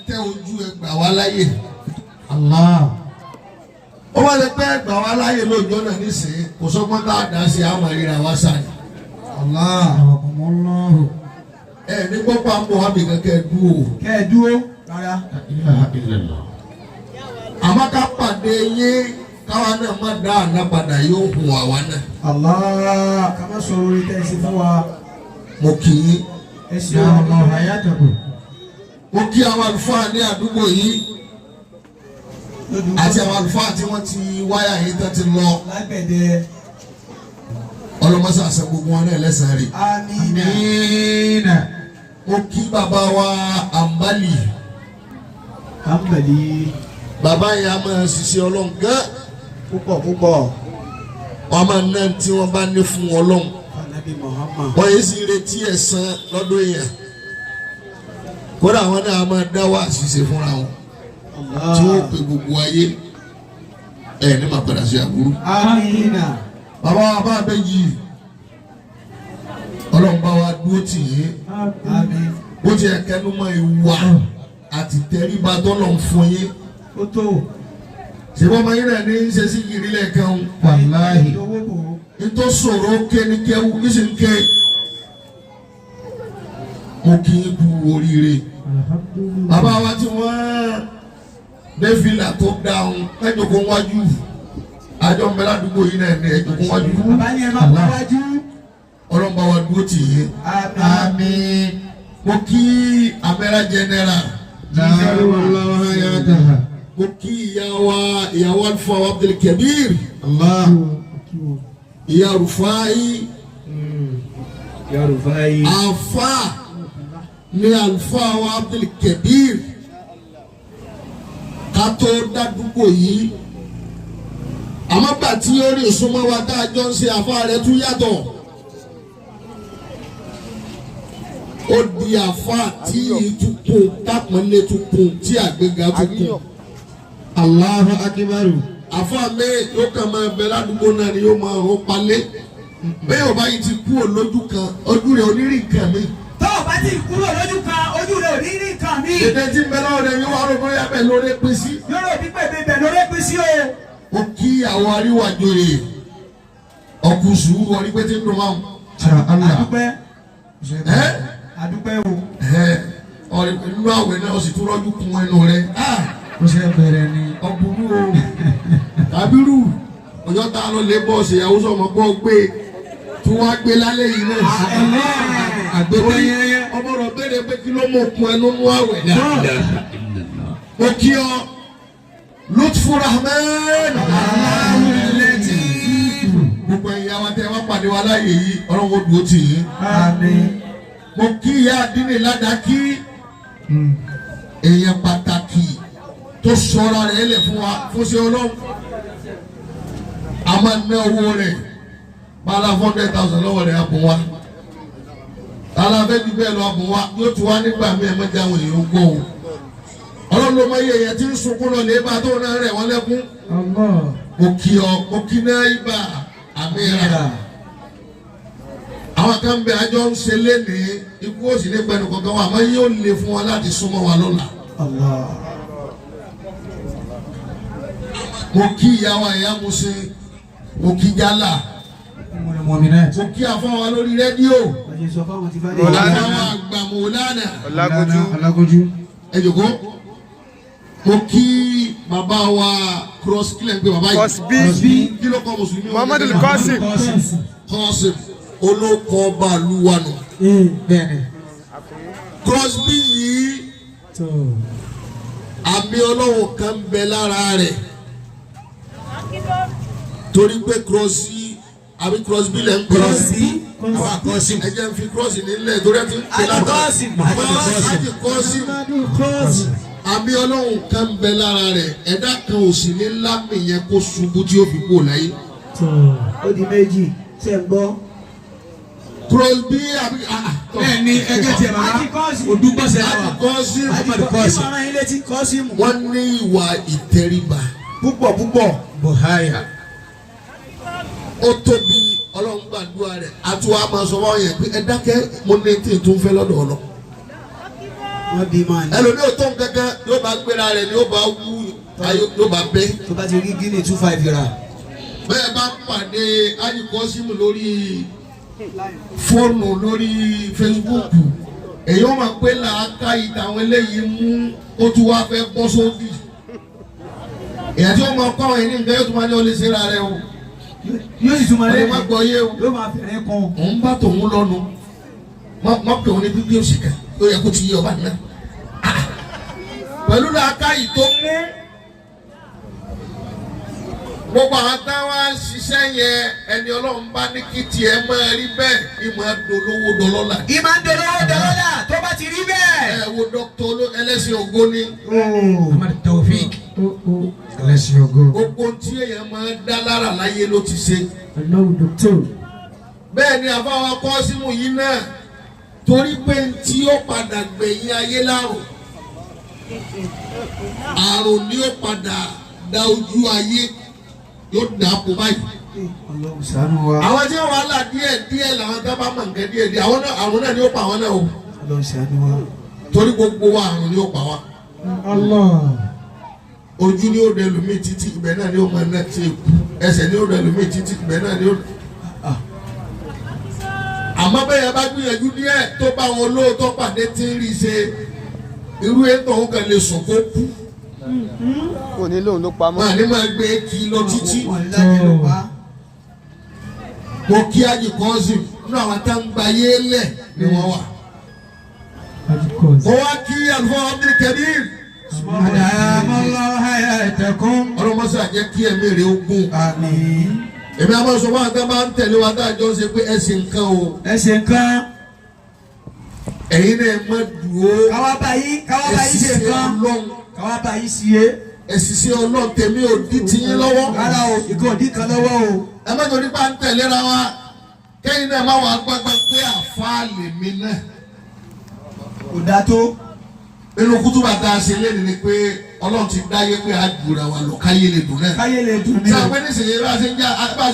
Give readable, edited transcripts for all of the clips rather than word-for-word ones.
tẹ́ ojú ẹ gbà wá láyè. Allah. Ó wá lè pẹ́ gbà wá láyè lóòjọ́ náà nísìnyí kò sọ́gbọ́n tá a dá sí àwọn ìrìnà wá sáré. Allah. Ní gbọ́pọ̀ àpò àbí kankan dúró. Kẹ́ ẹ dúró rárá. Àmọ́ ká pàdé yín káwa náà má dá àná padà yóò hùn àwa náà. Allah. Ká má sọ orí tẹ́ sí fún wa. Mo kì í. Ẹ ṣe ọmọ àyàtọ̀kù. Mo kí àwọn àlùfáà ní àdúgbò yìí àti àwọn àlùfáà tí wọ́n ti wáyà yìí tán ti lọ. Lágbẹ̀dẹ. Ọlọ́mọṣẹ́ àṣẹ gbogbo wọn náà lẹ́sàn-án rè. Àmín. Mo kí bàbá wa Ambali. Ambali. Bàbá yẹn a máa ṣiṣẹ́ Ọlọ́run gán. Púpọ̀ púpọ̀. Wọ́n máa ná tí wọ́n bá ní fún Ọlọ́run. Ànábì Muhammad. Wọ́n yìí sì retí ẹ̀san lọ́dún yẹn. Kódà àwọn náà máa dá wá ṣiṣẹ́ fúnra wọn. Tí wọ́n pe gbogbo ayé ẹ̀ ní máa padà sí àbúrú. Àmín. Bàbá wa bá méjì Ọlọ́run bá wa dúró tì yín. Àmín. Bó ti ẹ̀ kẹ́nu mọ́ ìwà àti tẹríba tọ́lọ̀ ń fún yín. Ó tó. Ṣèbọn ọmọ yín náà ní í ṣe sí kiri lẹ́ẹ̀kan. Wàláhì. Nítorí sọ̀rọ̀ kéníkéwu ní sì ń ké. Mo kì í kú oríire. Bàbá wa tí wọ́n dé fìlà tó dáhùn ẹjọ́ kó wájú. Àjọ ń bẹ ládùúgbò yìí náà ní ẹjọ́ kó wájú. Bàbá ni ẹ máa kó wájú. Ọlọ́run bá wa dúró tì yín. Àmín. Mo kí Amẹ́rà General. Mo kí ìyàwó Alfa Abdul Kabir. Allah. Ìyá Rufai. Ya Rufai. Àfà ní Alfa Abdul Kabir. Ká tó dádúgbò yìí. Àmọ́ gbà tí ó rí ìsúnmọ́ wa tá a jọ ń ṣe àfà rẹ̀ tún yàtọ̀. Ó di àfà tí ìtukùn tápọ̀nlé tukùn tí àgbéga tukùn. Allahu akbar. Àfà mi yóò kàn máa bẹ ládùúgbò náà ni yóò máa rọ palẹ̀. Bẹ́ẹ̀ ọba yìí ti kú olójú kan ojú rẹ̀ onírìn kan mi. Tó o bá ti kúrò lójú kan ojú rẹ̀ ò ní rí nǹkan mi. Èdè tí ń bẹ lọ́wọ́ rẹ̀ yóò wá rò bóyá bẹ̀ lórí pín sí. Yóò rò bí pèbè bẹ̀ lórí pín sí o. Ó kí àwọn aríwájú rẹ̀ ọkùn sùúrù ọrí pé tí ń dùn máa ń. Adúpẹ́. Adúpẹ́ o. Ọ̀rẹ́ inú àwẹ̀ náà ó sì tún rọ́jú kún ẹnu rẹ̀. Ó ṣe bẹ̀rẹ̀ ni. Ọ̀bùnú o. Kábírù ọjọ́ tá a lọ lé bọ́ọ̀sì ìyàwó sọ̀mọ́ gbọ́ gbé tí wọ́n á gbé lálẹ́ yìí náà. Àgbẹ̀tẹ̀ yẹn. Ọmọ rẹ̀ béèrè pé kí ló mọ̀ kún ẹnu nú àwẹ̀ náà. Mo kí ọ Lutfu Rahman. Gbogbo ẹ̀yà wa tẹ́ wá pàdé wa láàyè yìí ọlọ́wọ́ dùn ó tì yín. Àmín. Mo kí ìyá àdínní ládàkí èèyàn pàtàkì tó sọra rẹ̀ lẹ̀ fún wa fún ṣe Ọlọ́run. A máa ná owó rẹ̀ bala 400,000 lọ́wọ́ rẹ̀ àbùn wa. Alábẹ́ bí bẹ́ẹ̀ lọ àbùn wa yóò tún wá nígbà mí ẹ̀ mẹ́ta àwọn èèyàn gbọ́ o. Ọlọ́run ló mọ iye èèyàn tí ń sunkún lọ lè bá tó náà rẹ̀ wọ́n lẹ́kún. Mo kí náà ibà Amira. Àwọn kan bẹ àjọ ń ṣe lénìí ikú òsì ní pẹ̀lú kankan wa àmọ́ yóò lè fún wa láti súnmọ́ wa lọ́la. Mo kí ìyá wa ìyá Musin, mo kí Jálà, mo kí àfọwọ́ lórí rédíò. Ọ̀làdà wa àgbà Mọ̀lánà. Ọlágójú. Ẹ jòkó. Mo kí bàbá wa cross kílẹ̀ ń pè bàbá yìí. Kọ́sbí. Kí ló kọ́ Mùsùlùmí? Muhammadu Qasim. Qasim. Olóko ọba àlùwànù. Bẹ́ẹ̀ni. Crosby yìí àmì Ọlọ́run kan ń bẹ lára rẹ̀ torí pé Crosby lẹ́ ń pè ẹ jẹ́ ń fi Crosby nílẹ̀ torí ẹ ti ń pè látà àmì Ọlọ́run kan ń bẹ lára rẹ̀ ẹ̀dá kan ò sì ní lámì yẹn kó ṣubú tí ó fi kú láyé. Ó di méjì ṣe ń gbọ́. Crosby àbí Bẹ́ẹ̀ni ẹgbẹ́ tiẹ̀ bàbá Odúgbọ̀sẹ̀ wa. Wọ́n ní ìwà ìtẹríba púpọ̀. Buhaya. Ó tóbi Ọlọ́run gbàdúrà rẹ̀ àti wàá máa sọ wọ́n yẹn pé ẹ dákẹ́ mo ní tí ì tún fẹ́ lọ́dọ̀ ọ̀lọ́. ẹlòmíì ò tó nǹkankan yóò bá gbéra rẹ̀ ni yóò bá wú yóò bá bẹ́. tó bá ti rí gíní 25 ra. bẹ́ẹ̀ bá pàdé Ajíkọ́símù lórí fóònù lórí Facebook èyí ó máa pé làákà ìtàwọn eléyìí mú ó tún wá fẹ́ bọ́ sódì èyí tí ó máa kọ́ àwọn ẹni nǹkan yóò tún máa ní olè ṣe ra rẹ o yóò ìtumọ̀ rẹ má gbọ́ yé o yóò máa fẹ̀rẹ̀ kan. òun bá tòun lọ́nu má pè òun ní bíbí òṣìkà ó yẹ kó ti yé ọba nìyẹn pẹ̀lú làákà yìí tó mú gbogbo àwọn táwọn ṣiṣẹ́ yẹn ẹni Ọlọ́run bá ní kí tiẹ̀ máa rí bẹ́ẹ̀ ìmọ̀ dolówó dọlọ́lá. ìmọ̀ dolówó dọlọ́lá tó bá ti rí bẹ́ẹ̀. ẹ wo dókítà ẹlẹ́sìn ògbóni. Ahmad Taofik ẹlẹ́sìn ògo. gbogbo tí èèyàn máa dá lára láyé ló ti ṣe. bẹ́ẹ̀ ni àbáwọ̀ Kọ́símù yìí náà torí pé tí ó padà gbẹ̀yìn ayé láàrùn àrùn ni ó padà da ojú ayé yóò dà pọ̀ báyìí. àwọn tí wọn wà là díẹ̀ làwọn tá bá mọ̀ nǹkan díẹ̀ àwọn náà ni ó pa àwọn náà o. torí gbogbo wa àrùn ni ó pa wa. ojú ni ó dẹ lómi títí ibẹ̀ náà ni ó mọ ẹná tí èkú ẹsẹ̀ ni ó dẹ lómi títí ibẹ̀ náà ni ó. àmọ́ bẹ́ẹ̀ bá gbìyànjú díẹ̀ tó bá wọn olóòótọ́ pàdé tí ń rí ṣe irú ètò òun kan lè sùn kó kú. kò ní lóun ló pamọ́. wọn àní máa gbé kí lọ títí. mo kí Ajíkọ́símù nínú àwọn tá ń gba yé lẹ̀ ni wọ́n wà. mo wá kí àlùfáà Abdulkabir. ọlọ́mọṣẹ́ àjẹ́ kí ẹ̀mí rẹ̀ ogun. èmi àwọn sọ fún àtàwọn máa ń tẹ̀lé wa dájọ́ ṣe pé ẹ̀sìn nǹkan o. ẹ̀sìn nǹkan. ẹ̀yin náà má dùn ó. káwá báyìí ṣe nǹkan. káwá báyìí sí e. ẹ̀sìsẹ́ Ọlọ́run tèmi ò di tiyín lọ́wọ́. rárá o ìgò òdì kan lọ́wọ́ o. ẹ má torí bá ń tẹ̀léra wa kẹ́yìn náà má wà gbàgbà pé àfáà lèmi náà. kò dáa tó. nínú kútùbà tá a ṣe léde ni pé Ọlọ́run ti dáyé pé a jùra wa lọ káyé lè dùn náà. káyé lè dùn ní o. sáà pé nísìnyí bá a ṣe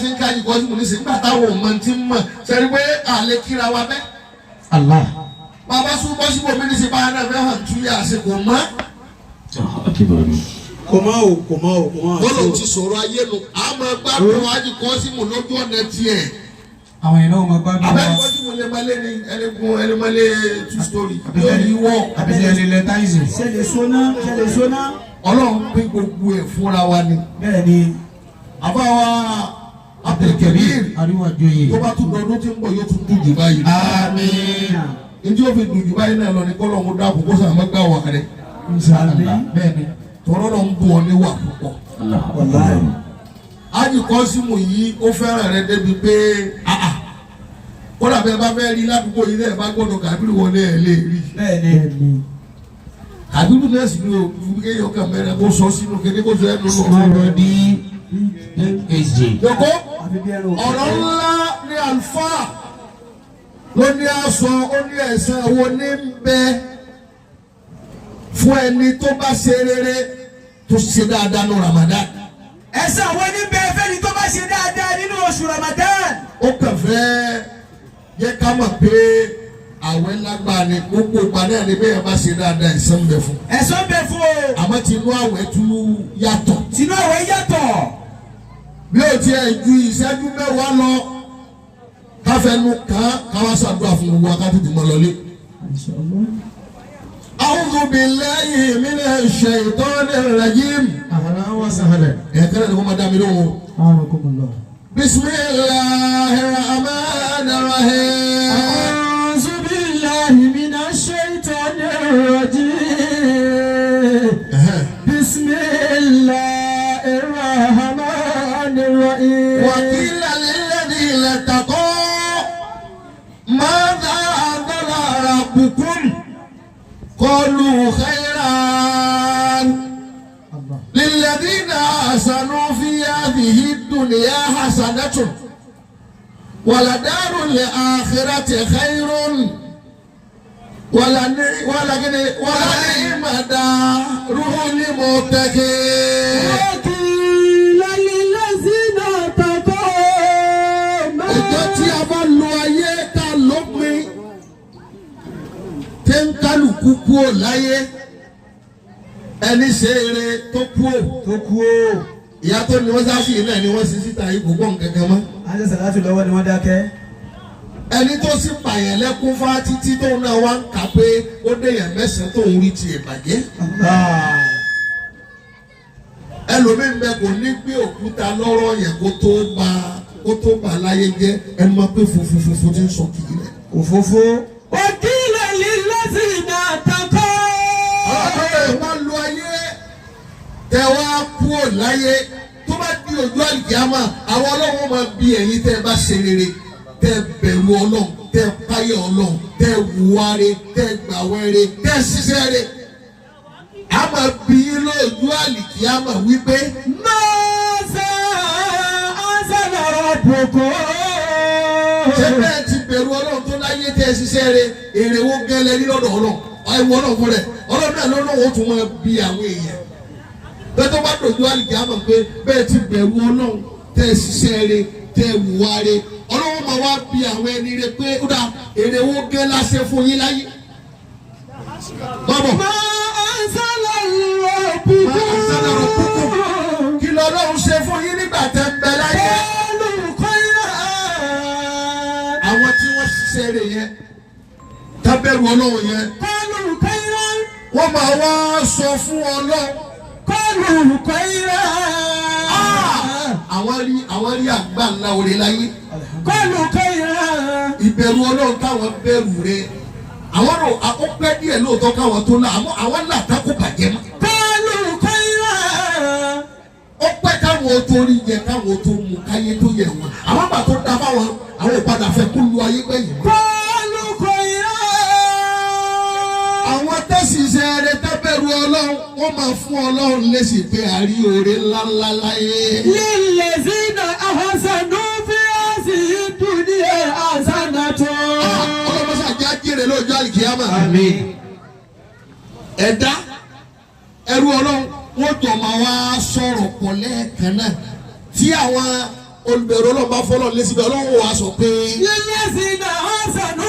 ń ká Ajíkọ́símù nísìnyí nígbà táwọn ò mọ ti ń mọ̀ sẹ́ni pé àlè kíra wa bẹ́. Allah. bàbá súnmọ́ síbò mí níṣẹ́ bá a náà fẹ́ hàn tú yà ṣe kò mọ́. kò mọ́ o kò mọ́ o kò mọ́ o. bọ́lá ti sọ̀rọ̀ ayé nu àmọ́ gbàgbọ́ Ajíkọ́símù lójú ọ̀nà tiẹ̀. àwọn yẹn náà máa gbádùn wa. abẹ́rẹ́ Kọ́símù lè máa lé ní ẹlẹ́mọ́lé two story yóò yí wọ́. abẹ́rẹ́ lè lẹ táìsì. ṣẹlẹ̀ sọ́nà. Ọlọ́run pín gbogbo ẹ̀ fúnra wa ni. bẹ́ẹ̀ ni. àbáwá Abdulkabir àríwájòyè. tó bá tún lọ́dún tí ń bọ̀ yóò tún dùn jù báyìí. àmín. njẹ́ ó fi dùn jù báyìí náà lọ ní kọ́lọ́ ń dáàbò kó sàmọ́ gbà wà rẹ̀. bẹ́ẹ̀ ni. tọ́rọ́ náà ń bọ̀ ọ́ ní wà púpọ̀. Ajíkọ́símù yìí ó fẹ́ràn rẹ̀ débi pé kódà bẹ́ẹ̀ bá fẹ́ rí ládùúgbò yìí náà bá gbọ́dọ̀ Kàbírù wọlé ẹ̀ lè rí. bẹ́ẹ̀ ni. Kàbírù náà sì ní o kéèyàn kàn mẹ́rin kó sọ sínú kéde kó sọ ẹnu lọ. ọ̀rọ̀ di èjì. Yòókó ọ̀rọ̀ ńlá ní àlùfáà ló ní aṣọ ó ní ẹ̀san wo ní bẹ fún ẹni tó bá ṣe rere tó ṣe dáadáa ní Ramadan. ẹ̀san wo ní bẹ fẹ́ni tó bá ṣe dáadáa nínú oṣù Ramadan. ó kàn fẹ́ jẹ́ ká mọ̀ pé àwẹ̀ lágbára ni gbogbo ìpàdé ẹni bẹ́ẹ̀ bá ṣe dáadáa ẹ̀san ń bẹ fún. ẹ̀san ń bẹ fún o. àmọ́ tinú àwẹ̀ tún yàtọ̀. tinú àwẹ̀ yàtọ̀. bí o tiẹ̀ ju ìṣẹ́jú mẹ́wàá lọ káfẹ́nu kan káwá ṣàdúrà fún gbogbo akátó tó mọ lọlé. A'udhu billahi minash shaitanir rajim. ahlan wa sahlan. ẹ̀ẹ́dẹ́rẹ́ ni kò máa dá mi lóhùn. a'anukumullah. Bismillahir rahmanir rahim. A'udhu billahi minash shaitanir rajim. Bismillahir rahmanir rahim. Wa qila lilladhina taqaw madha anzala rabbukum qalu khayran. Lilladhina ahsanu fi hadhihi ad-dunya hasanatun wa ladarul akhirati khayrun wala ni'ma darul muttaqin. Ìjọ tí a bá lo ayé ká lópin tẹ́ ń kálukú kúkú ò láyé ẹni ṣe eré tó kú ò ìyá tó ní wọ́n sáfì náà ni wọ́n sì síta yìí kò gbọ́n kankan mọ́. àṣẹ sàlátù lọ́wọ́ ni wọ́n dákẹ́. ẹni tó sì pààyàn lẹ́kún fá títí tóun náà wá ń kà pé ó déyàn mẹ́sàn-án tóun rí tiẹ̀ bàjẹ́. ẹlòmíín bẹ kò ní gbé òkúta lọ́rọ̀ yẹn kó tó bá láyé jẹ́ ẹnu máa pé fufufufu ti ń sọ kìí rẹ̀. òfófó. òkìlẹ̀ lílẹ̀ sí iná àtàkọ́. ọlọ́dún ẹ̀ máa lo ayé tẹ wá kú ò láyé tó bá di ojú àlìkíyàmá àwọn ọlọ́run máa bí ẹ̀yin tẹ́ ẹ bá ṣe rere tẹ́ ẹ bẹ̀rù ọlọ́run tẹ́ ẹ páyà ọlọ́run tẹ́ ẹ wùwáre tẹ́ ẹ gbàwẹ́re tẹ́ ẹ ṣiṣẹ́ rẹ̀ a máa bí lójú àlìkíyàmá wípé. mọ́sá ọ̀sẹ̀lọ̀rọ̀ bòkó. ṣé bẹ́ẹ̀ ti bẹ̀rù ọlọ́run tó láyé tẹ́ ẹ ṣiṣẹ́ rẹ̀ èrè wo gẹ́lẹ́ ní lọ́dọ̀ ọlọ́run ẹ̀wọ̀n ọlọ́run fún rẹ̀ ọlọ́run náà lọ́nà ó tún máa bí àwọn èèyàn bẹ́ẹ̀ tó bá dojú àlìkíyàmá pé bẹ́ẹ̀ ti bẹ̀rù ọlọ́run tẹ́ ẹ ṣiṣẹ́ rẹ̀ tẹ́ ẹ wùwáre ọlọ́run máa wá bí àwọn ẹni rẹ̀ pé ó dà èrè wo gẹ́ láṣẹ fún yín láyé. bọ́bọ̀ kí lọ́lọ́run ṣe fún yín nígbà tẹ́ ń bẹ láyé. àwọn tí wọ́n ṣiṣẹ́ rẹ̀ yẹn tábẹ́rù ọlọ́run yẹn wọ́n máa wá sọ fún ọlọ́run. àwọn rí àgbà ńlá orí láyé. ìbẹ̀rù ọlọ́run táwọn bẹ̀rù rẹ̀ àwọn náà ó pẹ́ díẹ̀ lóòótọ́ káwọn tó là àwọn là tako bàjẹ́ mọ́. ó pẹ́ káwọn tó rí jẹ káwọn tó mú káyé tó yẹ wọn àwọn àgbà tó dá fáwọn àwọn ìpadà fẹ́ kú lu ayé gbẹ̀yìn mọ́. àwọn tẹ́síṣẹ́ rẹ̀ tẹ́bẹ̀rù ọlọ́run wọ́n máa fún ọlọ́run lésì pé àrí oore ńláńlá láyé. lílẹ̀ sínú àhásánú fi àṣì dúníyẹ àṣánà tó. ọlọ́mọṣà jẹ́ àjẹrè lóòjọ́ àlìkíyàmá. àmín. ẹ̀dá ẹrú ọlọ́run wọ́n jọ máa wá sọ̀rọ̀ pọ̀ lẹ́ẹ̀kan náà tí àwọn olùbẹ̀rù ọlọ́run bá fọlọ́ lésì bẹ́ẹ̀ ọlọ́run wà sọ pé. lílẹ̀ sínú àhásánú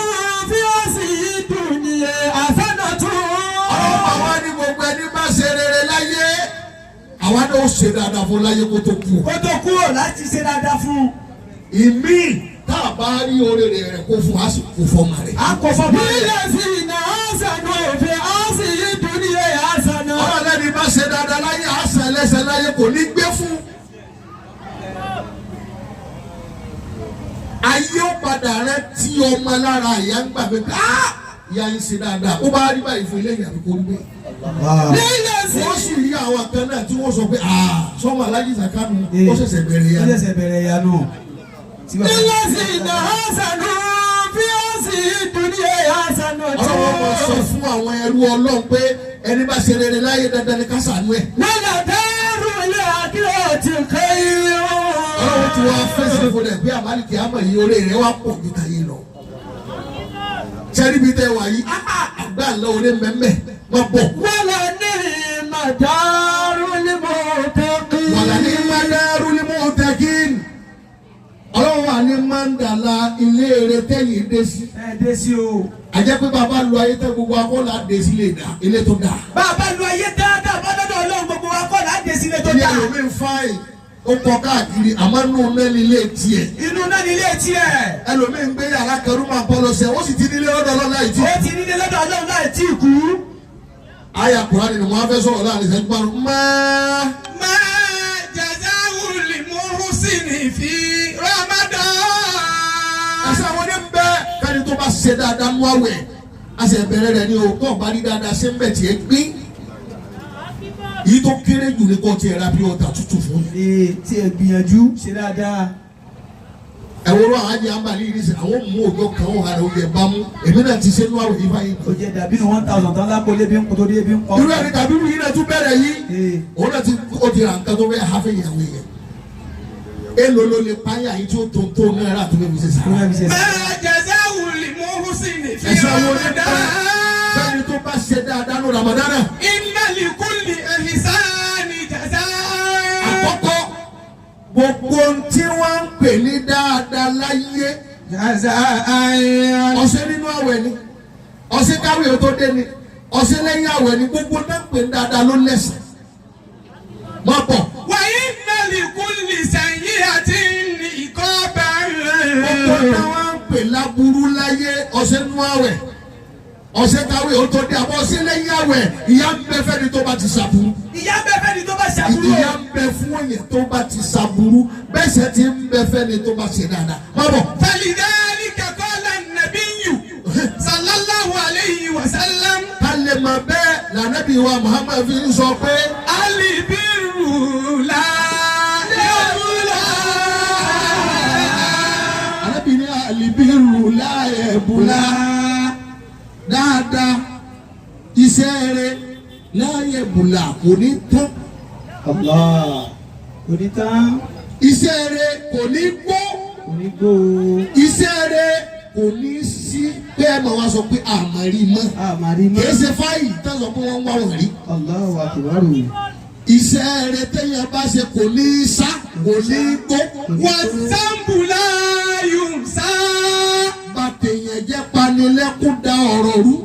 fi àṣì dúníyẹ àṣánà tó. àwa ní gbogbo ẹni bá ṣe rere láyé àwa náà ó ṣe dáadáa fún láyé kó tó kú. kó tó kúrò láti ṣe dáadáa fún. ìmí tá a bá rí oore rẹ̀ kó fún àsìkò fọmọ rẹ̀. a kò fọmọ rẹ̀. lílẹ̀ sínú àhásánú fi àṣì dúníyẹ àṣánà. ọlọ́lẹ́ni bá ṣe dáadáa láyé àṣà ẹlẹ́sẹ̀ láyé kò ní gbé fún. ayé ó padà rẹ tí ọmọ lára ìyá ń gbà pé ìyá yín ṣe dáadáa ó bá rí báyìí fún ilé ìyàwó kò rí bẹ́ẹ̀. wọ́n sì rí àwọn kan náà tí wọ́n sọ pé sọ́mọ alájí sàkánu ó ṣẹ̀ṣẹ̀ bẹ̀rẹ̀ ya. ó ṣẹ̀ṣẹ̀ bẹ̀rẹ̀ ya nù. lílẹ̀ sí iná hasanu bí ó sì dúníyẹ hasanu tó. ọlọ́wọ́ máa sọ fún àwọn ẹrú ọlọ́run pé ẹni bá ṣe rere láyé dandan ni ká ṣàánú ẹ̀. lọ́nà dẹ́rù ilé àdúrà ti kẹ́ yìí. ọlọ́run tí wọ́n fèsì fún ẹ̀ pé àmàlìkì àmọ̀ yìí orí rẹ̀ wá pọ̀ ju tàyè lọ. sẹ́ríbi tẹ wà yìí àgbà ńlá orí mẹ́mẹ́ wọ́n bọ̀. wàlà ní màdàrú ni mo tẹ́kí. wàlà ní màdàrú ni mo tẹ́kí. ọlọ́run wà ní mandala ilé eré tẹ́yìn dé sí. ẹ dé sí o. àjẹ́ pé bàbá lu ayé tẹ́ gbogbo akọ́là dé sí lè dá ilé tó dá. bàbá lu ayé dáadáa bá dọ́dọ̀ ọlọ́run gbogbo wa kọ́ là á dé sí ilé tó ilé dáa. ẹlòmíín fáìn ó kọ káàkiri àmọ́ nù náà ní ilé tiẹ̀. inú náà ní ilé tiẹ̀. ẹlòmíín gbé yàrá kẹrù máa bọ́ lọ sẹ́ ó sì ti nílé lọ́dọ̀ ọlọ́run láì tí. ó ti nílé lọ́dọ̀ ọlọ́run láì tí ì kú. àyà Kùránì ni mo á fẹ́ sọ̀rọ̀ láàrin ìṣẹ́jú márùn-ún. máa jazawul muhsini fi Ramadan. ẹsẹ̀ àwọn ní bẹ́ káni tó bá ṣe dáadáa mú àwẹ̀ àṣẹ ìbẹ̀rẹ̀ rẹ̀ ni o tó bá rí dáadáa ṣe ń bẹ̀ tiẹ̀ gbín. èyí tó kéré jù ní kò tiẹ̀ ra bí ọ̀tà tútù fún yẹn. tí ẹ gbìyànjú ṣe dáadáa. ẹ̀wọ̀rọ̀ àjẹ́ àǹbálí yìí ṣe àwọn mú òjò kan ó hàrẹ̀ oúnjẹ bá mú èmi náà ti ṣe ní àwẹ̀ yìí báyìí. ó jẹ dàbí ní 1000 tán lápò lébi ń kó tó dé bí ń kọ́. irú ẹni tàbí irú yìí náà tún bẹ̀rẹ̀ yìí òun náà ti ó ti ra nǹkan tó fẹ́ hafẹ́ ìyàwó yẹn. èlò ló lè pààyà yìí tí ó tó náírà tó fẹ́ fi ṣe sàrà. ma jazawul muhsini fi ẹ̀sẹ̀ àwọn ní Ramadan. bẹ́ẹ̀ni tó bá ṣe dáadáa ní Ramadana. inna likulli ihsani jazaa. àkọ́kọ́ gbogbo tí wọ́n ń pè ní dáadáa láyé jazaa. ọ̀sẹ̀ nínú àwẹ̀ ni ọ̀sẹ̀ káwé tó dé ni ọ̀sẹ̀ lẹ́yìn àwẹ̀ ni gbogbo náà pè ń dáadáa ló lẹ́sẹ̀ má bọ̀. wàyí nàlì kúlì sẹ́yìn àti ìkọ́ bẹ̀rẹ̀. gbogbo náà wá ń pè láburú láyé ọ̀sẹ̀ nú àwẹ̀ ọ̀sẹ̀ káwé ó tó dé àbọ̀ ọ̀sẹ̀ lẹ́yìn àwẹ̀ ìyà ń bẹ fẹ́ni tó bá ti ṣàbùrú. ìyà ń bẹ fẹ́ni tó bá ṣàbùrú. ìyà ń bẹ fún èèyàn tó bá ti ṣàbùrú bẹ́sẹ̀ ti ń bẹ fẹ́ni tó bá ṣe dáadáa má bọ̀. falidhalika qala an-nabiyyu sallallahu alayhi wa sallam. kálẹ̀ máa bẹ́ẹ̀ lànàbí wa Muhammad fi ń sọ pé. alibirru la yabula. arábìnrin alibirru la yabula dáadáa iṣẹ́ rẹ̀ la yabula kò ní tán. Allah. Kò ní tán. iṣẹ́ rẹ̀ kò ní gbó. Kò ní gbó. iṣẹ́ rẹ̀ kò ní sí pé ẹ máa wá sọ pé àmàrí mọ́. Àmàrí mọ́. kìí ṣe fáyì tán sọ pé wọ́n ń wá wọ̀n rí. Allahu akbar. iṣẹ́ rẹ̀ téèyàn bá ṣe kò ní sá kò ní gbó. wa zambu la yunsa. bàtẹ̀yàn jẹ́ panilẹ́kún da ọ̀rọ̀ rú.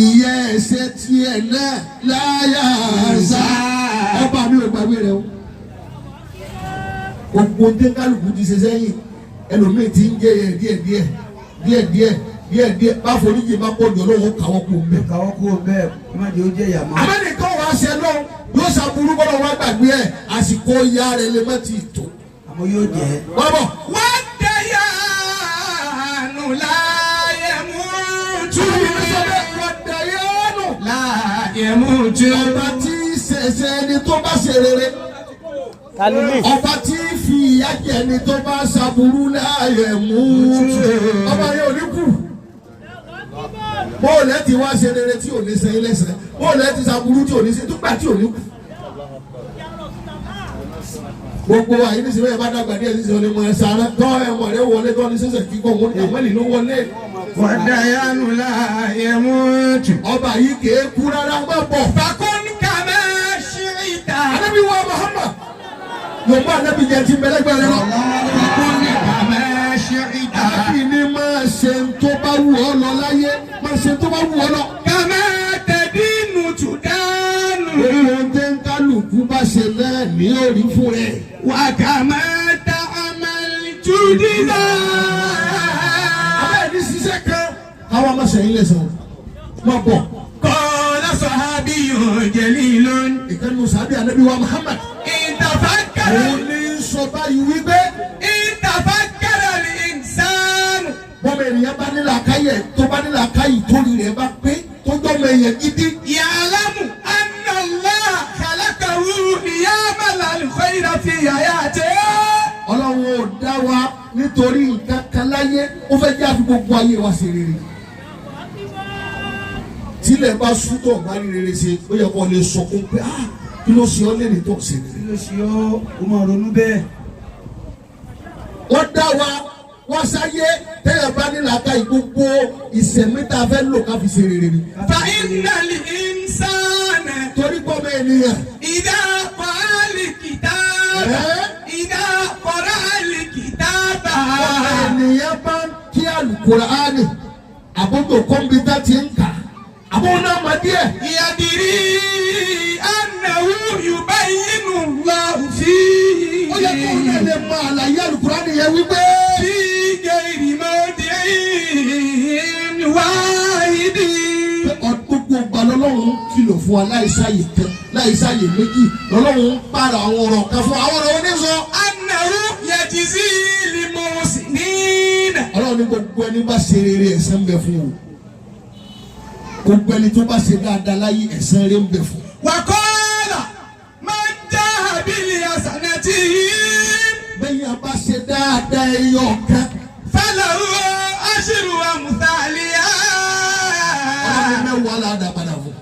ìyẹ́ ẹsẹ̀ tiẹ̀ náà láyà àṣà ọba mi ò gbàgbé rẹ o. gbogbo dẹ́kálùkù ti ṣe sẹ́yìn ẹlòmíì ti ń jẹ́ yẹ díẹ̀díẹ̀ bá foríjì bá pọ̀ jọ lọ́wọ́ káwọ́ kó mbẹ́. Káwọ́ kó bẹ́ẹ̀ má jẹ́ ó jẹ́ ìyàmá. amẹ́nìkan wàá ṣe lọ yóò ṣàbùrú bọ́lá wá gbàgbé ẹ̀ àsìkò ìyá rẹ̀ lè má ti tó. Àmọ́ yóò jẹ́. wọ́n bọ̀. wọ́n dẹ̀yà nù láyé mú tú. láyé mú tú. ọba tí ṣẹ̀ṣẹ̀ ẹni tó bá ṣe rere. Kálílì. ọba tí fi ìyà jẹ ẹni tó bá ṣàbùrú láyé mú tú. ọba yẹn ò ní kú. bóòlù ẹ ti wá ṣe rere tí ò ní sẹ́yìn lẹ́sẹ̀ bóòlù ẹ ti ṣàbùrú tí ò ní sẹ́yìn tó gbà tí ò ní kú. gbogbo àyè ní sinmi ẹ bá dàgbà díẹ̀ sísè ọ̀nà ìmọ̀ ẹ̀ sàrà tọ́ ẹ̀mọ̀ rẹ̀ wọlé tọ́ ní sẹ́sẹ̀ kíkọ́ wọn ní àmọ́lì ló wọlé. wọ́n dẹ̀yà nù láyé mú tú. ọba yìí kèé kú rárá má bọ̀. fakun kama shi'ta. Ànábì wa Muhammad yóò bá ànábì jẹ ti bẹ̀lẹ́gbẹ̀rẹ̀ lọ. fakun kama shi'ta. ànábì ni máa ṣe tó bá wù ọ́ lọ láyé máa ṣe tó bá wù ọ́ lọ. kama tadinu tudanu. ohun tẹ́ ń kálukú bá ṣe náà ní orí fún rẹ̀. wa kama ta'mal tudiza. abẹ́ẹ̀ ní ṣiṣẹ́ kan káwọn máa ṣẹ̀yìn lẹ́sàn-án má bọ̀. qala sahabiyyun jalilun. ìkànnì sàbí ànábì wa Muhammad. ìtàfàkàrà. òun ní sọ báyìí wípé. ìtàfàkàrà al-insanu. bọ́mọ ènìyàn bá nílò àkáyè tó bá nílò àkáyè torí rẹ̀ bá pé tó jọ́mọ èèyàn gidi. ya'lamu anna Allah khalaqahu liya'mala al-khayra fi hayatihi. Ọlọ́run ò dá wa nítorí nǹkan kan láyé ó fẹ́ jẹ́ àfi gbogbo ayé wa ṣe rere. tílẹ̀ bá sútọ̀ bá rí rere ṣe ó yẹ kó lè sọ fún pé kí ló ṣe ọ́ lẹ́ni tó ṣe rere. Kí ló ṣe ọ́? Ó máa ronú bẹ́ẹ̀. wọ́n dá wa wọ́n sáyé tẹ́yẹ̀ bá nílò àkáyè gbogbo ìṣẹ̀mí tá a fẹ́ lò ká fi ṣe rere ni. fa innal insana torí bọ́mọ ènìyàn. idha qara'a al-kitaba. idha qara'a al-kitaba. ọmọ ènìyàn bá ń kí Al-Qur'ani àbótò kọ́mpútà ti ń kà àbóhùn náà má díẹ̀. yadiri annahu yubayyinu Allahu fihi. ó yẹ kó o náà lè mọ àlàyé Al-Qur'ani yẹn wípé. fi ghairi mawdi'in wahidin. gbogbo ọgbà lọ́lọ́run kìlọ̀ fún wa láìsáyè kan láìsáyè méjì lọ́lọ́run ń pààrọ̀ àwọn ọ̀rọ̀ kan fún àwọn ọ̀rọ̀ oníṣọ. annahu yajzi lil-muhsinina. ọlọ́run ní gbogbo ẹni bá ṣe rere ẹ̀san ń bẹ fún o gbogbo ẹni tó bá ṣe dáadáa láyé ẹ̀san rere ń bẹ fún. wa qala man ja'a bil-hasanati bẹ́ẹ̀ni a bá ṣe dáadáa ẹyọ kan. falahu ashru amthaliha. ọlọ́run mẹ́wàá la dá padà fún.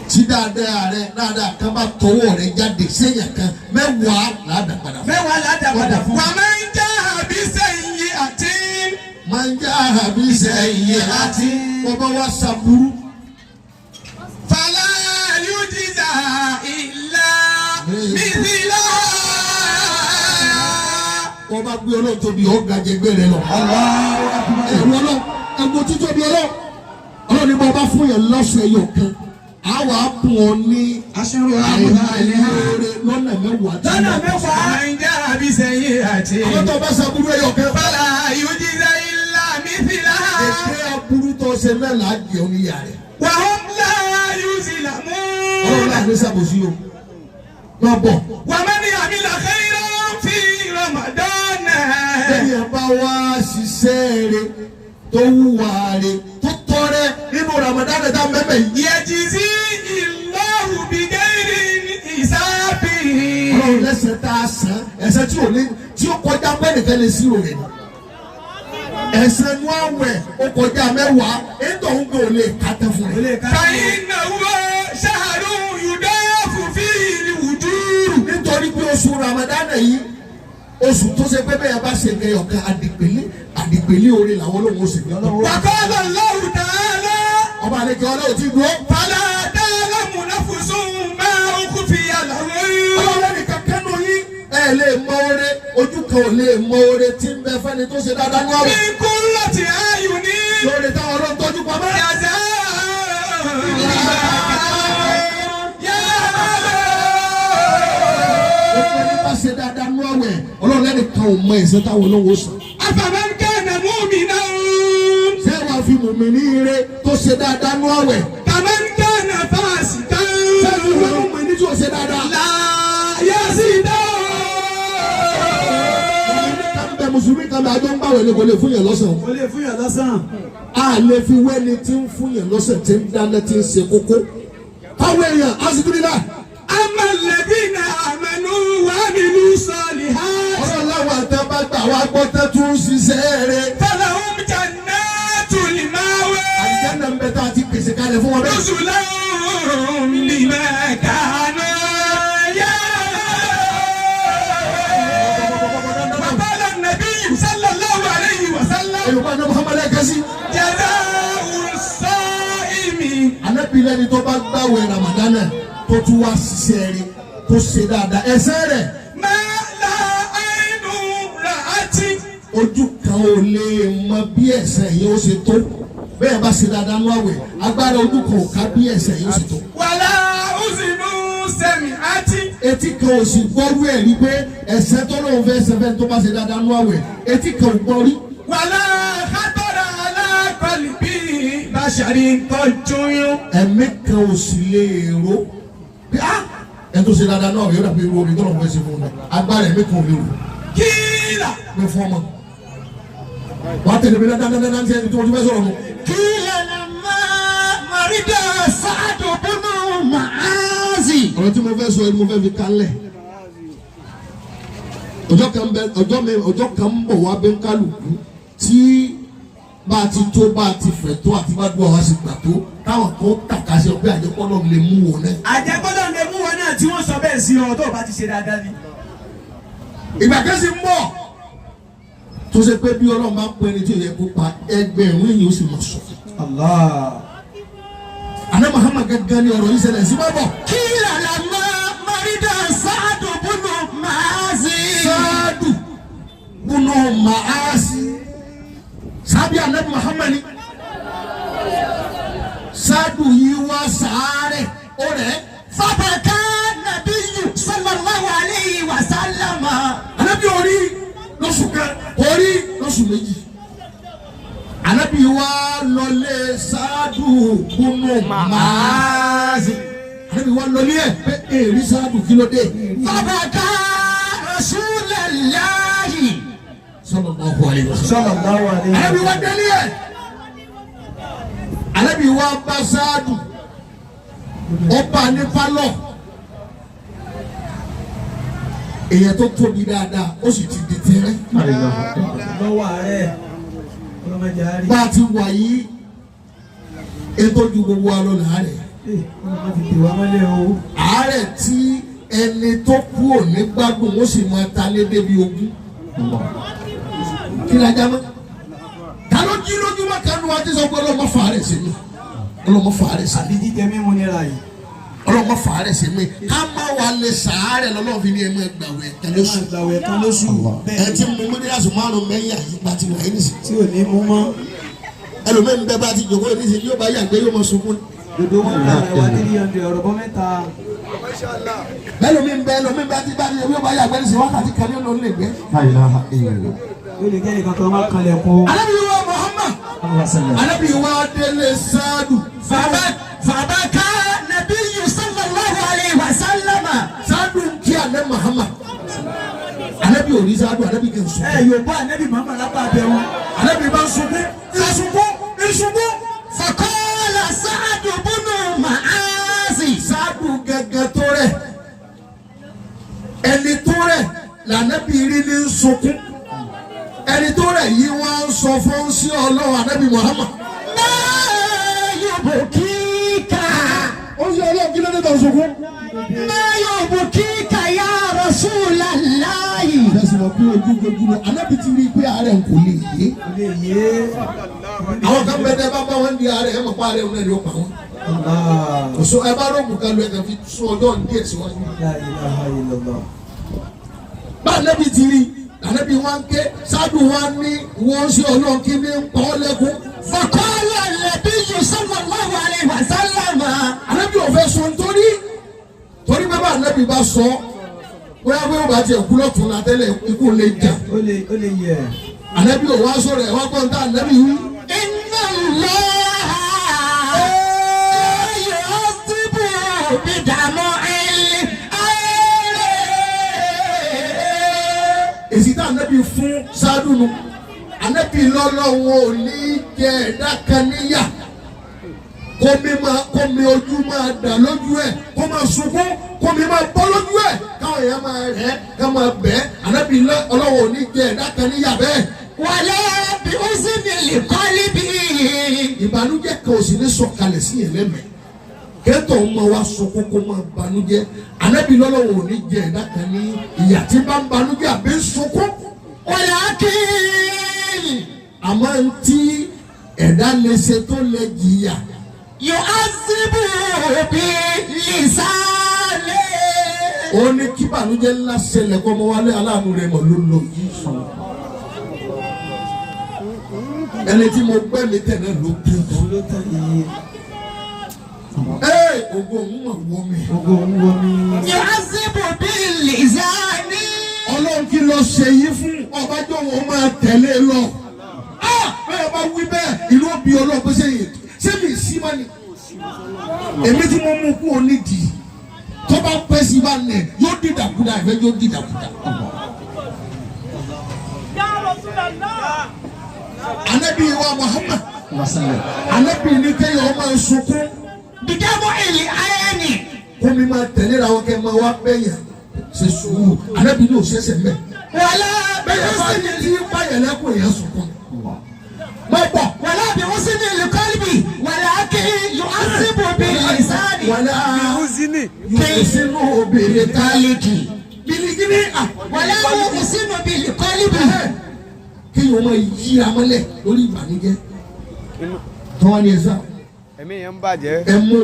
tí dáadáa rẹ dáadáa kan bá tọwọ́ rẹ jáde séèyàn kan mẹ́wàá la dá padà fún. mẹ́wàá la dá padà fún. wa man ja'a bi-sayyi'atin. máa ń já àbí sẹ́yìn àti bọ́bá wa ṣàbúrú. fala yujza illa mithla. wọ́n bá gbé ọlọ́run tóbi ó ga jẹgbẹ́ rẹ lọ. ẹ̀rù ọlọ́run ẹ̀gbọ́n tó tóbi ọlọ́run. ọlọ́ni bọ́ bá fún yẹn lọ́sẹ̀ ẹyọ kan àwọn àpò ọ ní aṣọ́rò àìlóore lọ́nà mẹ́wàá. lọ́nà mẹ́wàá. nàìjà àbí sẹ́yìn àti. àwọn tó bá ṣàbúrú ẹyọ kan. bala yóò jí sẹ́yìn ńlá mi fìlà. èké aburú tó ṣe náà là á jẹ oníyà rẹ̀. wàhùn láyà yóò sì là mú. ọlọ́run náà ní sàbòsí o. má bọ̀. wàmẹ́ni àmì làkẹ́yìnrán fi Ramadan. bẹ́ẹ̀ni ẹ bá wá ṣiṣẹ́ rẹ̀ tó wúwa rẹ̀ tó tọrẹ nínú Ramadan tá a mẹ́mẹ́ yìí. yẹjìzí ìlọ́hù bìgẹ́rì ìsábì. ọlọ́run lẹ́sẹ̀ tá a san ẹ̀ṣẹ̀ tí ó kọjá pé nìkan lè ṣírò rẹ̀. ẹ̀ṣẹ̀ inú àwẹ̀ ó kọjá mẹ́wàá ètò òun kò lè kàtẹ́ fún rẹ̀. kàyín náwó ṣàrù yùdáfù fíìlì wùdúrù. nítorí pé oṣù Ramadan yìí oṣù tó ṣe pé bẹ́ẹ̀ bá ṣe kẹyọ̀ kan àdìpẹ̀lẹ́ oore làwọn olóhùn ó sì ní ọlọ́run. wàkọ́lọ̀ lọ́wọ́ tààlà. ọba àlejò ọlọ́run ti dúró. fàlà dáhàlà múnáfùsùn máa ń kú fi àlàwé. ọlọ́run nìkan kẹ́nu yín ẹ lè mọ oore ojú kan ò lè mọ oore tí ń bẹ fẹ́ni tó ṣe dáadáa ní ọ̀rọ̀. ikú láti ayù ní. lóore táwọn ọlọ́run tọ́jú pamọ́. yàtọ̀ ṣe dáadáa nú àwẹ̀ ọlọ́run lẹ́nu kan ò mọ ẹ̀ṣẹ̀ táwọn olówó sàn. afamẹ́ńkẹ́ nà mú mi náà. ṣé wàá fi mùmí ní ire tó ṣe dáadáa nú àwẹ̀. kàmẹ́ńkẹ́ nà fàásì kan. ṣé fi wọ́n mùmí ní tí ò ṣe dáadáa. láyé sí dá. mùsùlùmí kan bẹ àjọ ń bá wẹ̀lẹ̀ kò lè fún yẹn lọ́sàn. kò lè fún yàn lọ́sàn. a lè fi wẹ́ni tí ń fún yẹn lọ́sàn tí ń dáná tí ń ṣe kókó. káwọn èèyàn á sì dúró náà. أما الذين آمنوا وعملوا الصالحات ọlọ́run láwọn àtẹ́bàgbà wa gbọ́ tẹ́ tún ṣiṣẹ́ rẹ̀. فلهم جنات المأوى àlùjánnà ń bẹ tá a ti pèsè kalẹ̀ fún wọn bẹ́ẹ̀. نزلا بما كانوا يعملون. وقال النبي صلى الله عليه وسلم olùkọ́ àná Muhammad ẹ̀kẹ́sì. جزاء الصائم anábìlẹ̀ ni tó bá gbàwé Ramadana tó tún wá ṣiṣẹ́ rẹ̀ tó ṣe dáadáa ẹ̀ṣẹ̀ rẹ̀. ما لا عين رأت ojú kan ò lè mọ bí ẹ̀ṣẹ̀ yìí ó ṣe tó bẹ́ẹ̀ bá ṣe dáadáa nú àwẹ̀ agbára ojú kan ò ká bí ẹ̀ṣẹ̀ yìí ó ṣe tó. ولا أذن سمعت etí kan ò sì gbọ́rú ẹ̀ rí pé ẹ̀ṣẹ̀ tó lóun fẹ́ ṣe fẹ́ tó bá ṣe dáadáa nú àwẹ̀ etí kan ò gbọ́ rí. ولا خطر على قلب بشر قد ẹ̀mí kan ò sì lè rò pé ẹ̀ tó ṣe dáadáa náà yóò dàbí irú orin tó lọ́wọ́ fẹ́ ṣe fún un agbára ẹ̀mí kan ò lè rò قيل pé fún ọmọ. wà á tẹ̀lé mi dáadáa ní ẹni tó wọ́n ti fẹ́ sọ̀rọ̀ mu. قيل لما مرض سعد بن معاذ ọ̀rọ̀ tí mo fẹ́ sọ ẹni mo fẹ́ fi kálẹ̀. ọjọ́ kan ń bọ̀ wá bẹ́ ń kálukú tí bá a ti tó bá a ti fẹ̀ tó àti bá dùn àwọn àṣìgbà tó táwọn kan tàkà sí ọ pé àjẹpọ́nà lè mú wọn náà. àjẹgbọ́dọ̀ lè mú wọn náà tí wọ́n sọ bẹ́ẹ̀ sí ọ tó o bá ti ṣe dáadáa ni. ìgbà kẹ́sì ń bọ̀ tó ṣe pé bí ọlọ́run bá pẹ́ ní tí ò yẹ kó pa ẹgbẹ̀rún èyí ó sì mọ̀ sọ. Allah. àná Muhammad gángan ni ọ̀rọ̀ yìí ṣẹlẹ̀ sí bá bọ̀. قيل لما مرض سعد بن معاذ sáádù bùnú màásì sábì ànábì Muhammad ni sáádù yìí wá sàárẹ̀ ó rẹ̀ فبكى النبي صلى الله عليه وسلم ànábì orí lóṣù kan orí lóṣù méjì ànábì wa lọlé sáádù bùnú màásì ànábì wa lọlé ẹ̀ pé èrì sáádù kí ló dé. فبكى رسول الله sallallahu alaihi wasallam. sallallahu alaihi wa Ànábì wa sallam. délé ẹ̀ Ànábì wa bá sáádù ọba ní pálọ̀ èèyàn tó tóbi dáadáa ó sì ti di tẹ́rẹ́. lọ́wọ́ ààrẹ ọlọ́mọdé àárí. bá a ti wà yìí ètò ju gbogbo wa lọ làárẹ̀. ọlọ́mọ ti tèwá mọ́lẹ̀ o. àárẹ̀ tí ẹni tó kú ò ní gbádùn ó sì máa ta lé débi ogún. kí la já mọ́ ta ló jí lójúmọ́ kánú wa ti sọ pé ọlọ́mọ fàárẹ̀ sí mi ọlọ́mọ fàárẹ̀ sí mi àbí jíjẹ mímu nira yìí. ọlọ́mọ fàárẹ̀ sí mi ká má wa lè sàárẹ̀ lọ́lọ́run fi ní ẹ̀ máa gbàwẹ̀ ẹ̀kan lóṣù. àgbàwẹ̀ kan lóṣù ẹ ti mú mílíọ̀nù márùn-ún mẹ́yìn àyíká ti wà ní sí. tí ò ní mú mọ́. ẹlòmíín bẹ́ẹ̀ bá ti jòkó ní ìsìn yóò bá yàgbé yóò mọ sunkún. dodo wọn ta ẹwà 300 ọ̀rọ̀ bọ́ mẹ́ta. ẹlòmíín bá ti yóò bá yàgbé ní ìsìn wákàtí kan yóò lọ lè gbé. ó lè kẹ́ni kankan máa kalẹ̀ kún. alábìyíwá Muhammad alábìyíwá délé sáádù. fàbákà nabiyyu sallallahu alayhi wa sallam. sáádù kí alẹ́ Muhammad anabi ò ní sáádù anabi kì í sùn. yóò bá anabi Muhammad lápá abẹ wọn. anabi bá sunkún ìsunkún. faqala Sa'd ibn Mu'adh. sáádù gẹ́gẹ́ tó rẹ̀ ẹni tó rẹ̀ lànàbì rí ní sunkún ẹni tó rẹ̀ yìí wọ́n ń sọ fún sí ọlọ́run anabi Muhammad. ma yubkika. ó sì ọlọ́run kí ló dé tó sunkún. ma yubkika ya Rasulallahi. ìdásí wọn pé ojú anabi ti rí i pé ààrẹ ń kò lè yé. àwọn kan bẹ tẹ bá wọn di ààrẹ ẹ mọ̀ pé ààrẹ wọn ni ó pa wọn. kò so ẹ bá rògbò kan lọ ẹ kàn fi sún ọjọ́ díẹ̀ síwájú. bá anabi ti rí anabi wọn ké sáàdù wọn ní wọn ṣe ọlọ́run kí ní pọ́ lẹ́kún. faqala nabiyyu sallallahu alayhi wa sallam. anabi ò fẹ́ sọ nítorí bẹ́ẹ̀ bá anabi bá sọ bóyá bóyá bá tiẹ̀ kú lọ́tún la tẹ́lẹ̀ ikú lè jà. ó lè yẹ. anabi ò wá sọ̀rọ̀ ẹ̀ wá gbọ́n tá anabi wí. inna Allaha yu'adhibu bidam'il ayni. èsì tá anabi fún sáádù nu anabi lọ́lọ́wọ́ ò ní jẹ ẹ̀dá kan níyà kómi ojú máa dà lójú ẹ̀ kó máa sunkún kómi máa bọ́ lójú ẹ̀ káwọn èèyàn máa rẹ̀ ká máa bẹ̀ anabi ọlọ́wọ́ ò ní jẹ ẹ̀dá kan níyà bẹ́ẹ̀. wala bi uznil qalbi. ìbànújẹ́ kan ò sì ní sọ̀kalẹ̀ sí yẹn lẹ́mẹ̀ẹ́ kẹ́tọ̀ ń máa wá sunkún kó máa banújẹ́ anabi lọ́lọ́wọ́ ò ní jẹ ẹ̀dá kan ní ìyà tí bá ń banújẹ́ àbí sunkún. walakin àmọ́ ntí ẹ̀dá lè ṣe tó lè jìyà. yu'adhibu bi lisani. ó ní kí ìbànújẹ́ ńlá ṣẹlẹ̀ kọ́ ọmọ wálé aláàánú rẹ̀ mọ̀ ló lò yìí. ẹni tí mo gbẹ́ mi tẹ̀lé ló bí. ogun òun mọ̀ wọ́ mi. yu'adhibu bi lisani. ọlọ́run kí lọ ṣe yìí fún ọbàjọ́ wọn máa tẹ̀lé lọ. bẹ́ẹ̀ bá wí bẹ́ẹ̀ ìlú òbí ọlọ́run pé ṣé mi sí mọ́ ni. èmi tí mo mú kú onídìí tó bá pẹ́ sí bá nẹ̀ yóò dìdàkudà ìfẹ́ yóò dìdàkudà. anabi wa Muhammad anabi ní kéèyàn ọmọ sunkún bidam'il ayni. kó mi máa tẹ̀lé ra wọn kẹ́ máa wá bẹ́yà ṣe sùúrù anabi ní òṣèṣẹ́ mẹ́. wala bi bẹ́ẹ̀ bá ní tí báyẹ̀ lẹ́kùn èèyàn sunkún. má bọ̀. wala bi uznil qalbi walakin yu'adhibu bi lisani. wàlá yóò sínú obìnrin kálíkì. bìlìgìrì wala yuhsinu bil qalbi. kéèyàn máa yí amọ́lẹ̀ lórí ìbànújẹ́. tọ́wọ́ ni ẹ sá. ẹ̀mí yẹn ń bàjẹ́. ẹmu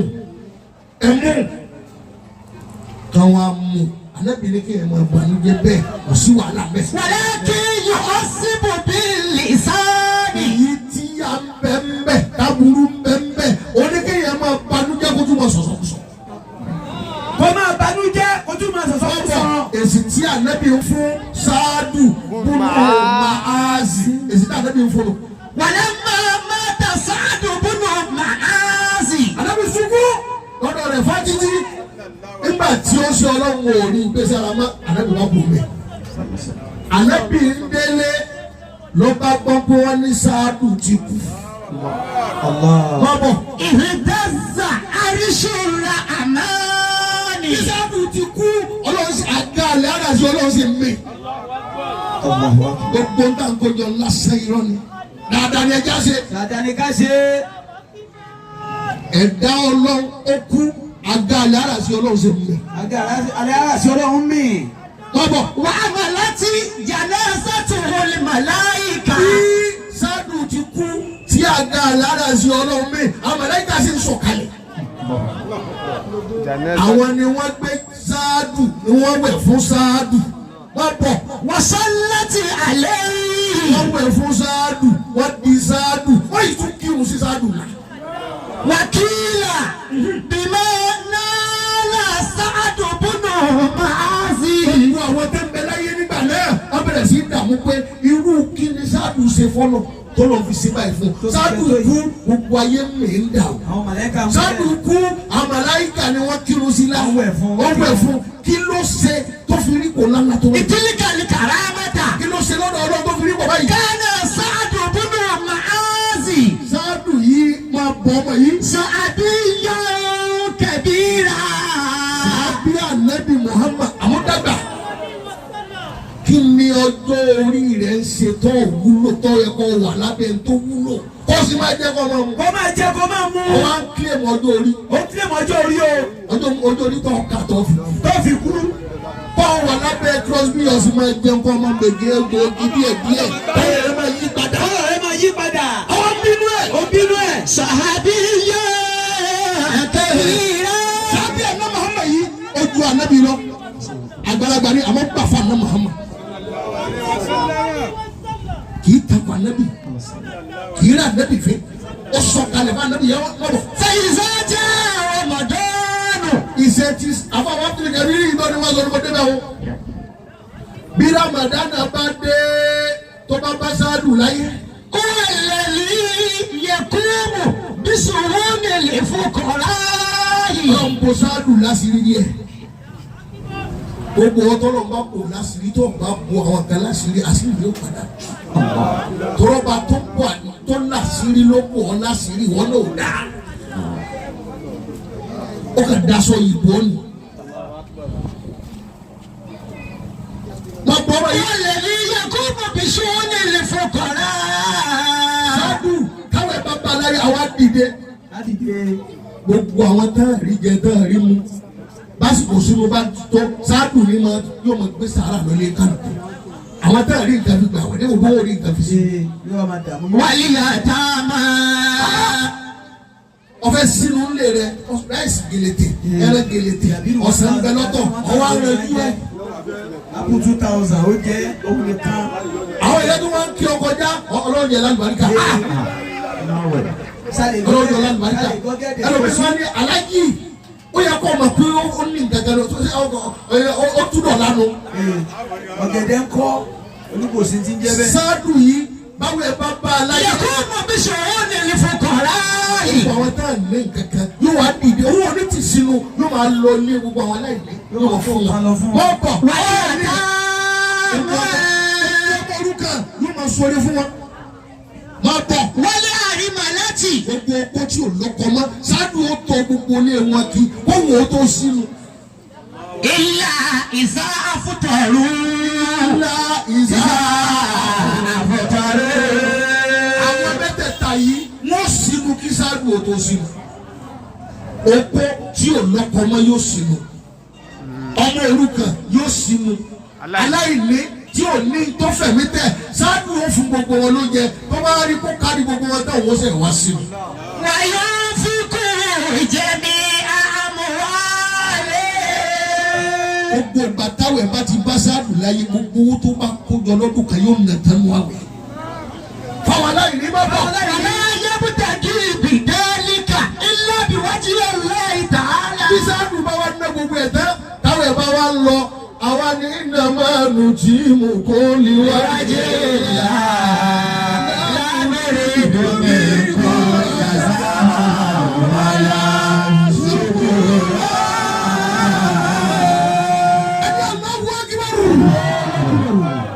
káwọn amú anábìrin kí ẹ máa banújẹ́ bẹ́ẹ̀ kò sí wàhálà bẹ́ẹ̀. walakin yuhsibu bil lisani. èyí tí a ń bẹ ń bẹ táburú ń bẹ ń bẹ oníkéyàn máa banújẹ́ kó tún máa sọ̀sọ̀kùsọ̀. kó máa banújẹ́ kó tún máa sọ̀sọ̀kùsọ̀. èsì tí ànábì ń fún Sáádù bùnú Màázì èsì tí ànábì ń fún un. walamma mata Sa'd ibn Mu'adh. ànábì sunkún lọ́dọ̀ rẹ̀ fájítì nígbà tí ó ṣe ọlọ́run ò ní ìgbésẹ̀ ara mọ́ ànábì wá bò mẹ́. ànábì ń délé ló bá gbọ́ pé wọ́n ní Sáádù ti kú. bọ́bọ̀ ihtazza arshur rahmani. Sáádù ti kú ọlọ́run sì àga àlẹ́ àdàsí ọlọ́run sì mí. gbogbo nǹkan kojọ lásán irọ́ ni dáadáa ni ẹja ṣe. dáadáa ni ká ṣe. ẹ̀dá ọlọ́run ó kú àga àlẹ́ àdàsí ọlọ́run sì mí. alẹ́ ara sí ọlọ́run mi. bọ́bọ̀ wa amalati janazatuhul malaika. bí Sáádù ti kú tí àga àlẹ́ àdàsí ọlọ́run mí àwọn màláíkà sì ń sọ̀kalẹ̀. àwọn ni wọ́n gbé Sáádù ni wọ́n wẹ̀ fún Sáádù wọ́n bọ̀. وصلت عليه wọ́n wẹ̀ fún sáádù wọ́n di sáádù wọ́n yìí tún kírun sí sáádù náà. وقيل بما نال سعد بن معاذ. gbogbo àwọn tẹ́ ń bẹ láyé nígbà náà wọ́n bẹ̀rẹ̀ sí í dààmú pé irú kí ni sáádù ṣe fọ́nà tó lọ fi ṣe báyìí fún. sáádù kú gbogbo ayé mi ń dà o. àwọn màláíkà ń sáádù kú àwọn màláíkà ni wọ́n kírun sí la. Wọ́n wẹ̀ fún. wọ́n wẹ̀ fún kí ló ṣe tó fi rí kò lánàá tó. تلك الكرامة kí ló ṣe lọ́dọ̀ ọlọ́run tó fi rí kò báyìí. كان سعد بن معاذ sáádù yìí máa bọ̀ ọmọ yìí. صحابيا كبيرا. àbí ànábì Muhammad àmúdàgbà. kí ni ọjọ́ orí rẹ̀ ń ṣe tó wúlò tó yẹ kó wà lábẹ́ ń tó wúlò kó sì máa jẹ́ kó máa mú. kó máa jẹ kó máa mú. ó wá ń kílè mọ́ ọjọ́ orí. ó kílè mọ́ ọjọ́ orí o. ọjọ́ orí tó kà tó fi. tó fi kú. kó wà lábẹ́ Crosby ọ̀sùn máa jẹun kó máa gbèjì egbòogi díẹ̀díẹ̀ báyọ̀ rẹ̀ máa yí padà. báyọ̀ rẹ̀ máa yí padà. ó bínú ẹ̀. ó bínú ẹ̀. صحابيا كبيرا. sábì àná Muhammad yìí ó ju ànábì lọ àgbàlagbà ni àmọ́ gbà fún àná Muhammad. kì í takò ànábì kì í rà ànábì fẹ́ ó sọ kalẹ̀ fún ànábì yẹn wọ́n bọ̀. فإذا جاء رمضان ìṣe tí àfọwọ́ tó kẹ́ rí ìtọ́ ni wọ́n sọ ní mo débẹ̀ o. bí Ramadan bá dé tó bá bá sáádù láyé. هو الذي يقوم بشؤون الفقراء. ọ̀n bó sáádù láṣìírí díẹ̀. gbogbo ọtọ́ lọ́n bá bò láṣìírí tó bá bo àwọn kan láṣìírí àṣírí yóò padà. tọ́lọ́ba tó bọ̀ tó láṣìírí ló bò ọ́ láṣìírí wọn náà dá. ó kà daṣọ ìbò ni. Mọ̀pọ̀ ọmọ هو yìí. الذي يقوم بشؤون الفقراء. sáádù káwé bàbá aláyé àwa dìde. láti dé. gbogbo àwọn tá a rí jẹ tá a rí mu básìkò sínú bá tó sáádù ní ma yóò máa gbé sàárà lọlé kálukú àwọn tá a rí nǹkan fi gbà wọ́n ní òbó wọ́n rí nǹkan fi sí. ṣe yóò máa dààmú. واليتامى. ọ̀fẹ́ sínú ńlẹ̀ rẹ ráìsì gèlètè ẹrẹ gèlètè ọ̀sán bẹ lọ́tọ̀ ọwọ́ àrẹ ojú ẹ. àpò 2000 ó jẹ́ òun nìkan. àwọn ìyá tó wọ́n ń kí ọkọ̀ já ọlọ́run yẹn lálùbáríkà ọlọ́run yẹn lálùbáríkà ẹlòmíràn wọn ní alájì ó yẹ kó ọmọ pé ó ní nǹkan kan ó túbọ̀ lánàá. ọ̀gẹ̀dẹ̀ ń kọ́ olúkòsí ti ń jẹ́ bẹ́ẹ̀. sáádù yìí báwo ẹ bá bá a láyé. يقوم بشؤون الفقراء. gbogbo àwọn tá à ń lé nǹkankan yóò wá dìde owó ní ti sinú yóò máa lọ ilé gbogbo àwọn aláìní yóò wọ́n fún wọn. wọ́n bọ̀ واليتامى. orúkọ yóò máa sọrí fún wọn. wọ́n bọ̀ والأرملة. gbogbo ọkọ tí ò lọ́kọ mọ́ sáádù ó tọ gbogbo ilé wọn kí wọ́n wò ó tó sínú. إلا إذا أفطروا. ńlá ìzá أفطروا. àwọn mẹ́tẹ̀ẹ̀ta yìí wọ́n sínú kí sáádù ó tó sínú. ọkọ tí ò lọ́kọ mọ́ yóò sínú. ọmọ òrukàn yóò sínú. aláìní tí ò ní tó fẹ̀mí tẹ̀ sáádù ó fún gbogbo wọn lóúnjẹ tó bá rí kó kárí gbogbo wọn tẹ̀ wọ́n sẹ̀ wá sínú. وينفقوا جميع أموالهم. gbogbo ìgbà táwọn ẹ̀ bá ti bá sáádù láyé gbogbo owó tó bá kójọ lọ́dún kan yóò nà tánú àwẹ̀. fáwọn aláìní bá bọ̀. ولا يبتغي بذلك إلا بوجه الله تعالى. bí sáádù bá wá ná gbogbo ẹ̀ tán táwọn ẹ̀ bá wá ń lọ àwa ní ìnàmánu tí mo kó lè wá jẹ́ ìlà.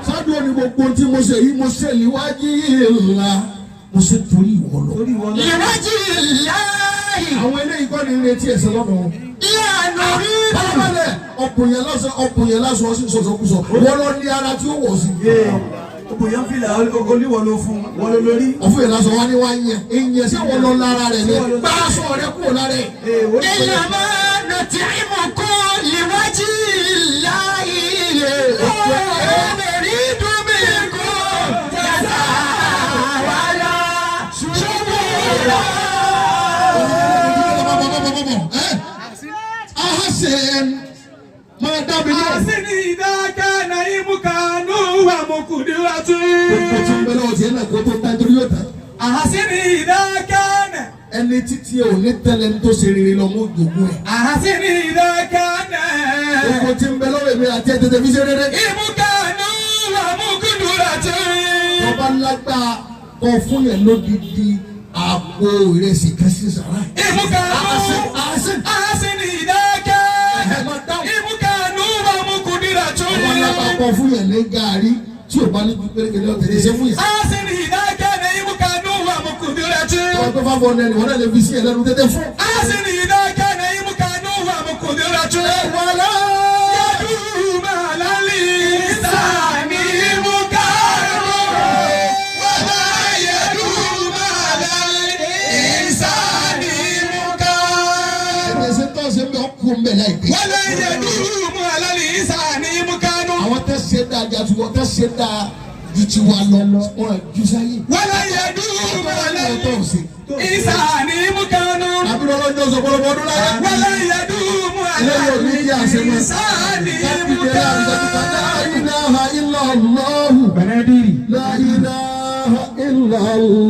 sáádù ó ní gbogbo tí mo ṣe yìí mo ṣe níwájú ìlà mo ṣe torí ìwọ lọ. لوجه الله. àwọn eléyìí kọ́ ni ń retí ẹ̀sẹ̀ lọ́dọ̀ wọn. لا نريد. bábálẹ̀ ọkùnrin yẹn lásán ọsìn sọ̀sọ̀kùsọ̀ wọ́n lọ ní ara tí ó wọ̀ sí. òbòyàn fìlà olíwọ̀ ló fún wọn ló lórí. ọ̀fun yẹn lásán wá ní wá ń yẹn ìyẹn sí wọn lọ lára rẹ̀ ní bá a sọ rẹ̀ kúrò lára ẹ̀. إنما نطعمكم لوجه الله. لا نريد منكم جزاء ولا شكورا. ahasẹn máa dá mi lọ. Àsìnì ìdáká náà ìmúkanú wà mú kùdírà tún. Gbogbo tí ń bẹ lọ́wọ́ tiẹ̀ náà kó tó tán torí yóò tán. Àsìnì ìdáká náà. Ẹni títí ẹ ò ní tẹ́lẹ̀ ní tó ṣe rere lọ mú gbogbo ẹ̀. Àsìnì ìdáká náà. Gbogbo tí ń bẹ lọ́wọ́ èmi àti ẹ̀ tètè fi ṣe rere. Ìmúkanú wà mú kùdírà tún. Ọba lágbára kọ fún yẹn lódìdí àpò ìrẹsì kẹsì sàrà. Àsìnì ìdáká. Ìmúkanú wà mú kùdírà tún. Ọba lágbára kọ fún yẹn ní gàrí tí ò bá ní pérégedé ọ̀tẹ̀lẹ̀ ṣe fún yẹn. Àsìnì ìdáká náà ìmúkanú wà mú kùdírà tún. Ọba tó fáfọ ọ̀nà ẹni wọ́n náà lè fi sí ẹ̀ lẹ́nu tètè fún. Àsìnì ìdáká náà ìmúkanú wà mú kùdírà tún. Wàlá. Yaduma lali sani mukanu. Wala yaduma lali sani mukanu. Ẹ̀jẹ̀ tó ṣe ń bẹ ọkùn ń bẹ láìpẹ́. Wala yaduma lali sani mukanu. Àwọn tẹ́ ṣe dáa jàdù wọ́n tẹ́ ṣe dáa ju tiwa lọ wọn ju sáyé. Wala yaduma lali sani mukanu. Àbúrò ọlọ́jọ́ sọ pọ̀lọpọ̀ ọdún láyé. Wala yaduma Eléyìí ò ní kí àṣemọ. lali sani Kábíyèsí àgbàdìgbà la ilaha illallah. Bẹ̀rẹ̀ dìrì. La ilaha illallah.